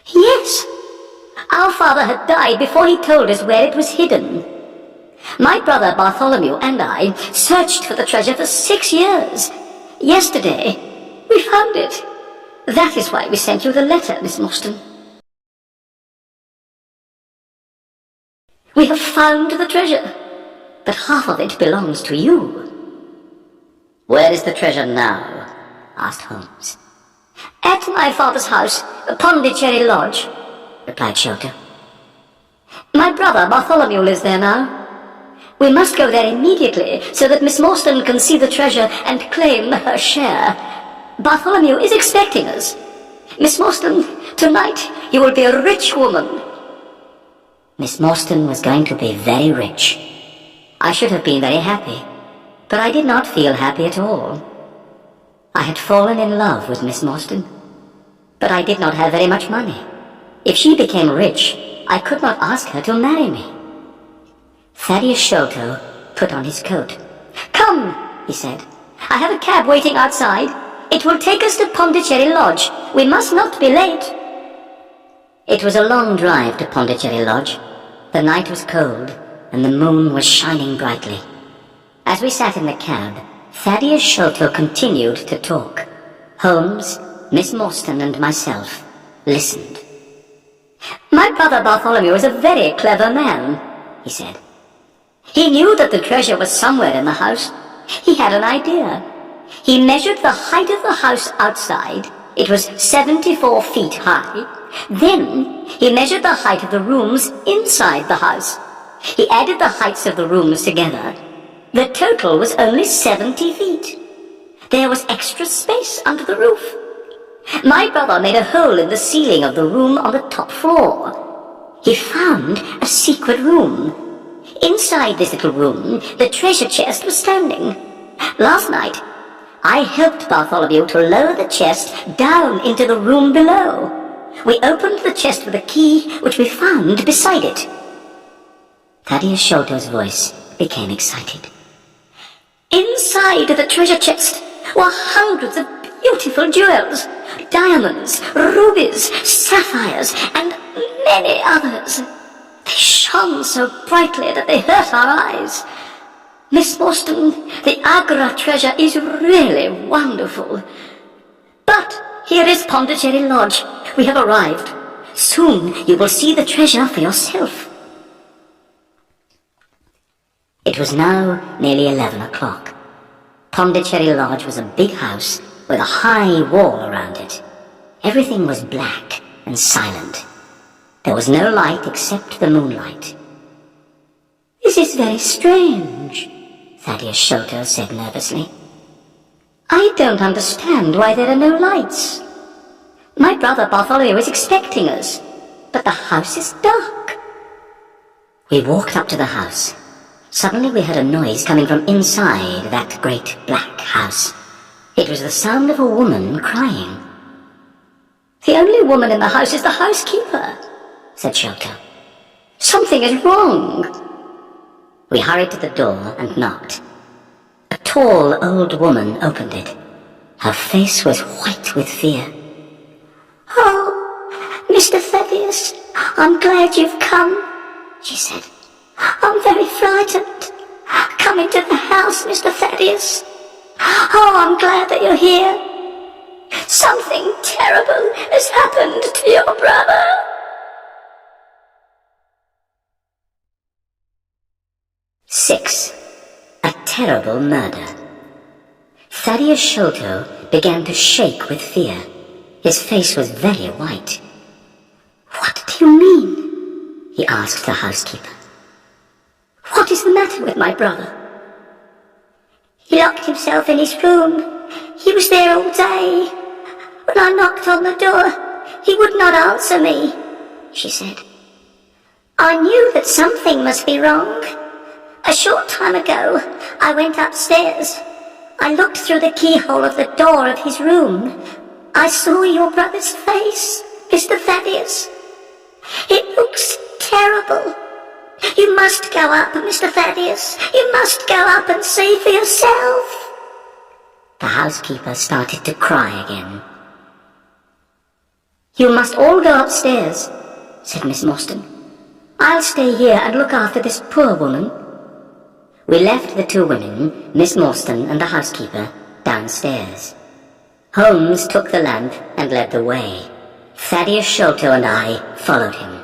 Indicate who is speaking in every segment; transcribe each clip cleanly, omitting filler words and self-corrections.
Speaker 1: Yes. Our father had died before he told us where it was hidden. My brother Bartholomew and I searched for the treasure for 6 years. Yesterday, we found it. That is why we sent you the letter, Miss Morstan. We have found the treasure, but half of it belongs to you. Where is the treasure now? Asked Holmes. At my father's house, Pondicherry Lodge, replied Sholto. My brother Bartholomew lives there now. We must go there immediately so that Miss Morstan can see the treasure and claim her share. Bartholomew is expecting us. Miss Morstan, tonight you will be a rich woman. Miss Morstan was going to be very rich. I should have been very happy, but I did not feel happy at all. I had fallen in love with Miss Morstan, but I did not have very much money. If she became rich, I could not ask her to marry me. Thaddeus Sholto put on his coat. Come, he said. I have a cab waiting outside. It will take us to Pondicherry Lodge. We must not be late. It was a long drive to Pondicherry Lodge. The night was cold, and the moon was shining brightly. As we sat in the cab, Thaddeus Sholto continued to talk. Holmes, Miss Morstan, and myself listened. My brother Bartholomew is a very clever man, he said. He knew that the treasure was somewhere in the house. He had an idea. He measured the height of the house outside. It was 74 feet high. Then he measured the height of the rooms inside the house. He added the heights of the rooms together. The total was only 70 feet. There was extra space under the roof. My brother made a hole in the ceiling of the room on the top floor. He found a secret room. Inside this little room, the treasure chest was standing. Last night, I helped Bartholomew to lower the chest down into the room below. We opened the chest with a key, which we found beside it. Thaddeus Sholto's voice became excited. Inside the treasure chest were hundreds of beautiful jewels, diamonds, rubies, sapphires, and many others. They shone so brightly that they hurt our eyes. Miss Morstan, the Agra treasure is really wonderful. But here is Pondicherry Lodge. We have arrived. Soon you will see the treasure for yourself. It was now nearly 11 o'clock. Pondicherry Lodge was a big house with a high wall around it. Everything was black and silent. There was no light except the moonlight. This is very strange, Thaddeus Sholto said nervously. I don't understand why there are no lights. My brother Bartholomew is expecting us, but the house is dark. We walked up to the house. Suddenly we heard a noise coming from inside that great black house. It was the sound of a woman crying. The only woman in the house is the housekeeper, said Sholto. Something is wrong. We hurried to the door and knocked. A tall old woman opened it. Her face was white with fear. Oh, Mr. Thaddeus, I'm glad you've come, she said. I'm very frightened. Come into the house, Mr. Thaddeus. Oh, I'm glad that you're here. Something terrible has happened to your brother. Six. A terrible murder. Thaddeus Sholto began to shake with fear. His face was very white. What do you mean? He asked the housekeeper. What is the matter with my brother? He locked himself in his room. He was there all day. When I knocked on the door, he would not answer me, she said. I knew that something must be wrong. A short time ago, I went upstairs. I looked through the keyhole of the door of his room. I saw your brother's face, Mr. Thaddeus. It looks terrible. You must go up, Mr. Thaddeus. You must go up and see for yourself. The housekeeper started to cry again. "You must all go upstairs," said Miss Morstan. "I'll stay here and look after this poor woman." We left the two women, Miss Morstan and the housekeeper, downstairs. Holmes took the lamp and led the way. Thaddeus Sholto and I followed him.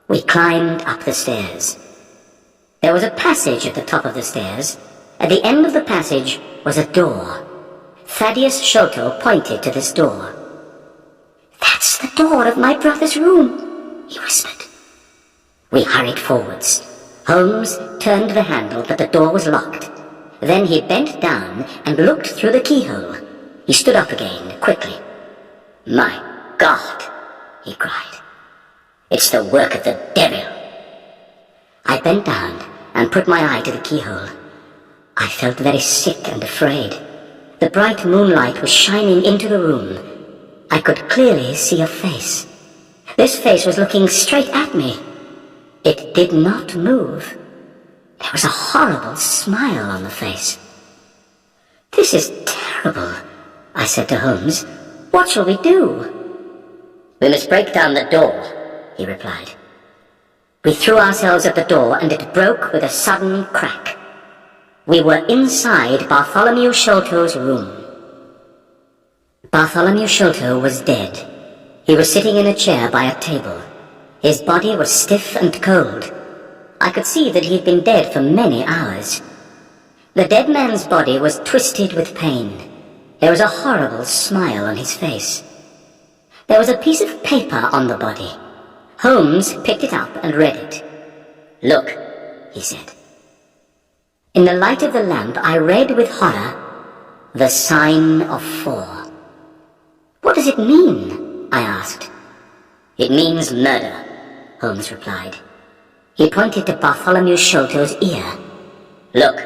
Speaker 1: We climbed up the stairs. There was a passage at the top of the stairs. At the end of the passage was a door. Thaddeus Sholto pointed to this door. "That's the door of my brother's room," he whispered. We hurried forwards. Holmes turned the handle, but the door was locked. Then he bent down and looked through the keyhole. He stood up again, quickly. "My God," he cried. "It's the work of the devil." I bent down and put my eye to the keyhole. I felt very sick and afraid. The bright moonlight was shining into the room. I could clearly see a face. This face was looking straight at me. It did not move. There was a horrible smile on the face. "This is terrible," I said to Holmes. "What shall we do?" "We must break down the door," he replied. We threw ourselves at the door, and it broke with a sudden crack. We were inside Bartholomew Sholto's room. Bartholomew Sholto was dead. He was sitting in a chair by a table. His body was stiff and cold. I could see that he'd been dead for many hours. The dead man's body was twisted with pain. There was a horrible smile on his face. There was a piece of paper on the body. Holmes picked it up and read it. "Look," he said. In the light of the lamp, I read with horror, "The Sign of Four." "What does it mean?" I asked. "It means murder," Holmes replied. He pointed to Bartholomew Sholto's ear. "Look."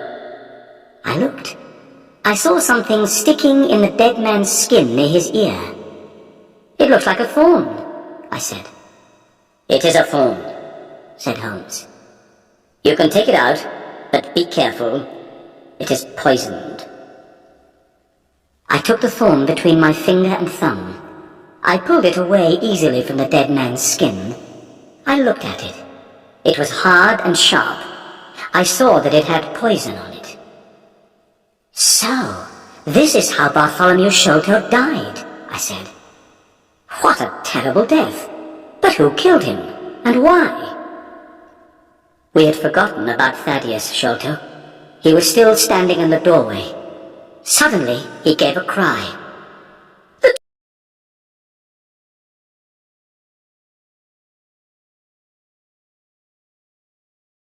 Speaker 1: I looked. I saw something sticking in the dead man's skin near his ear. "It looks like a thorn," I said. "It is a thorn," said Holmes. "You can take it out, but be careful. It is poisoned." I took the thorn between my finger and thumb. I pulled it away easily from the dead man's skin. I looked at it. It was hard and sharp. I saw that it had poison on it. "So, this is how Bartholomew Sholto died," I said. "What a terrible death! But who killed him, and why?" We had forgotten about Thaddeus Sholto. He was still standing in the doorway. Suddenly, he gave a cry.